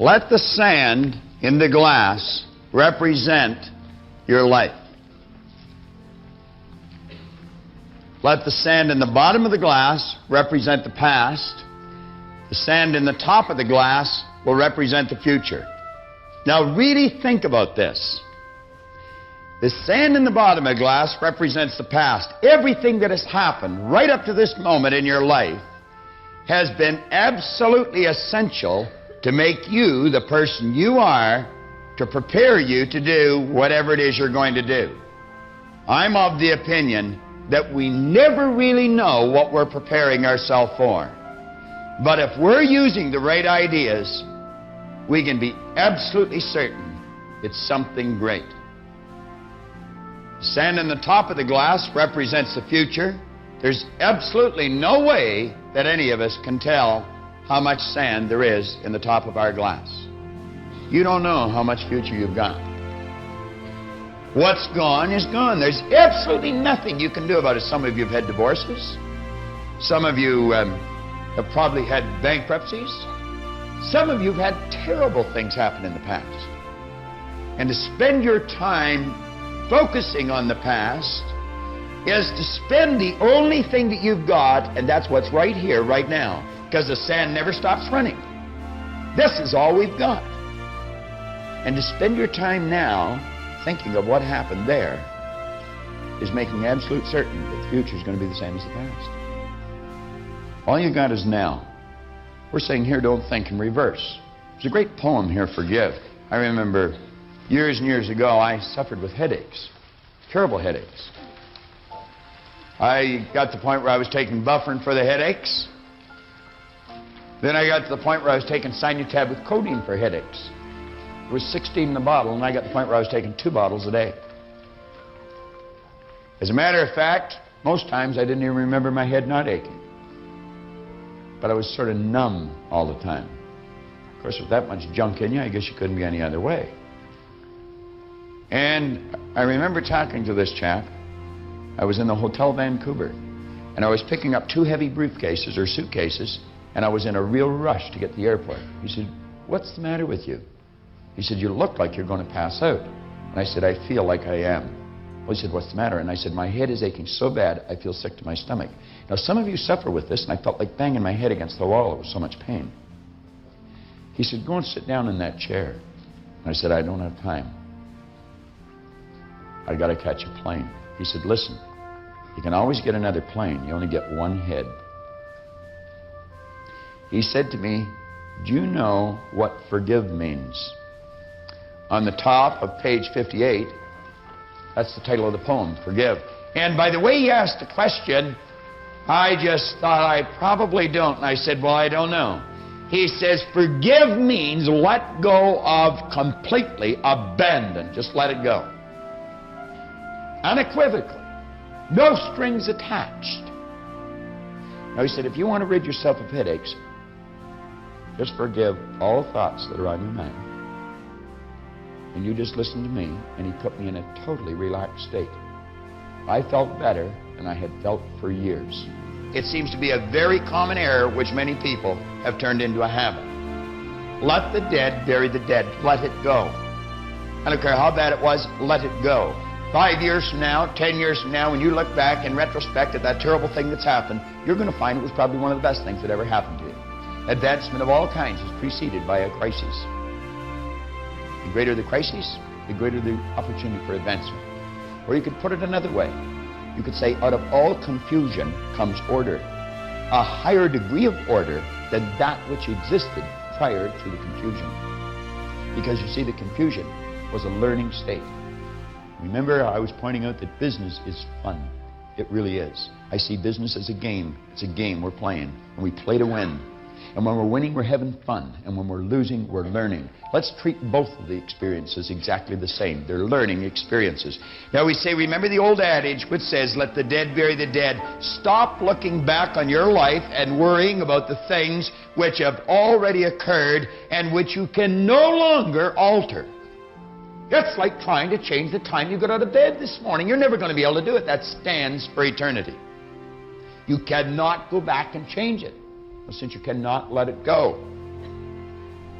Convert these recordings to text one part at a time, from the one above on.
Let the sand in the glass represent your life. Let the sand in the bottom of the glass represent the past. The sand in the top of the glass will represent the future. Now really think about this. The sand in the bottom of the glass represents the past. Everything that has happened right up to this moment in your life has been absolutely essential to make you the person you are, to prepare you to do whatever it is you're going to do. I'm of the opinion that we never really know what we're preparing ourselves for. But if we're using the right ideas, we can be absolutely certain it's something great. Sand in the top of the glass represents the future. There's absolutely no way that any of us can tell how much sand there is in the top of our glass. You don't know how much future you've got. What's gone is gone. There's absolutely nothing you can do about it. Some of you have had divorces. Some of you have probably had bankruptcies. Some of you have had terrible things happen in the past. And to spend your time focusing on the past is to spend the only thing that you've got, and that's what's right here, right now, because the sand never stops running. This is all we've got. And to spend your time now thinking of what happened there is making absolute certain that the future is going to be the same as the past. All you got is now. We're saying here, don't think in reverse. There's a great poem here, Forgive. I remember years and years ago, I suffered with headaches, terrible headaches. I got to the point where I was taking Bufferin for the headaches. Then I got to the point where I was taking SIGNUP with codeine for headaches. It was 16 in the bottle, and I got to the point where I was taking 2 bottles a day. As a matter of fact, most times I didn't even remember my head not aching. But I was sort of numb all the time. Of course, with that much junk in you, I guess you couldn't be any other way. And I remember talking to this chap. I was in the Hotel Vancouver, and I was picking up 2 heavy briefcases or suitcases, and I was in a real rush to get to the airport. He said, "What's the matter with you?" He said, "You look like you're going to pass out." And I said, "I feel like I am." Well, he said, "What's the matter?" And I said, "My head is aching so bad, I feel sick to my stomach." Now, some of you suffer with this, and I felt like banging my head against the wall. It was so much pain. He said, "Go and sit down in that chair." And I said, "I don't have time. I got to catch a plane." He said, "Listen, you can always get another plane. You only get one head." He said to me, "Do you know what forgive means?" On the top of page 58, that's the title of the poem, Forgive. And by the way he asked the question, I just thought I probably don't. And I said, "Well, I don't know." He says, forgive means let go of completely, abandon. Just let it go. Unequivocally. No strings attached. Now he said, if you want to rid yourself of headaches, just forgive all thoughts that are on your mind. And you just listen to me. And he put me in a totally relaxed state. I felt better than I had felt for years. It seems to be a very common error which many people have turned into a habit. Let the dead bury the dead. Let it go. I don't care how bad it was, let it go. 5 years from now, 10 years from now, when you look back in retrospect at that terrible thing that's happened, you're going to find it was probably one of the best things that ever happened to you. Advancement of all kinds is preceded by a crisis. The greater the crisis, the greater the opportunity for advancement. Or you could put it another way. You could say, out of all confusion comes order. A higher degree of order than that which existed prior to the confusion. Because you see, the confusion was a learning state. Remember, I was pointing out that business is fun. It really is. I see business as a game. It's a game we're playing, and we play to win. And when we're winning, we're having fun. And when we're losing, we're learning. Let's treat both of the experiences exactly the same. They're learning experiences. Now we say, remember the old adage which says, let the dead bury the dead. Stop looking back on your life and worrying about the things which have already occurred and which you can no longer alter. It's like trying to change the time you got out of bed this morning. You're never going to be able to do it. That stands for eternity. You cannot go back and change it. Since you cannot let it go.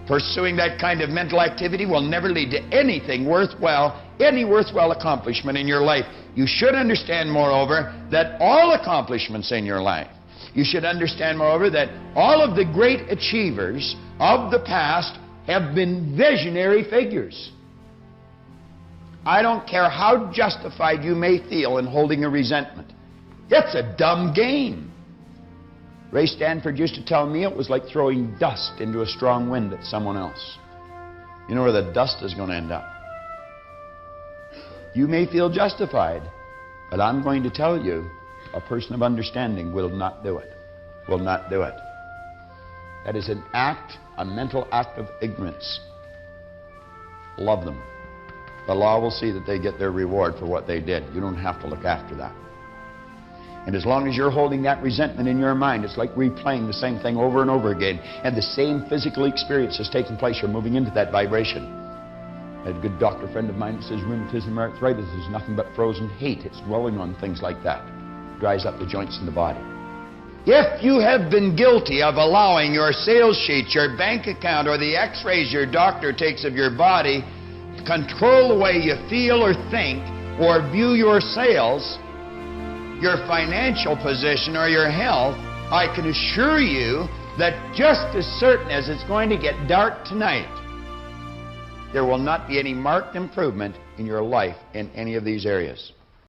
Pursuing that kind of mental activity will never lead to anything worthwhile, any worthwhile accomplishment in your life. You should understand, moreover, that all accomplishments in your life, you should understand, moreover, that all of the great achievers of the past have been visionary figures. I don't care how justified you may feel in holding a resentment. It's a dumb game. Ray Stanford used to tell me it was like throwing dust into a strong wind at someone else. You know where the dust is going to end up. You may feel justified, but I'm going to tell you, a person of understanding will not do it. Will not do it. That is an act, a mental act of ignorance. Love them. The law will see that they get their reward for what they did. You don't have to look after that. And as long as you're holding that resentment in your mind, it's like replaying the same thing over and over again. And the same physical experience is taking place. You're moving into that vibration. I had a good doctor friend of mine that says rheumatism or arthritis is nothing but frozen hate. It's dwelling on things like that. It dries up the joints in the body. If you have been guilty of allowing your sales sheet, your bank account, or the x-rays your doctor takes of your body to control the way you feel or think or view your sales, your financial position, or your health, I can assure you that just as certain as it's going to get dark tonight, there will not be any marked improvement in your life in any of these areas.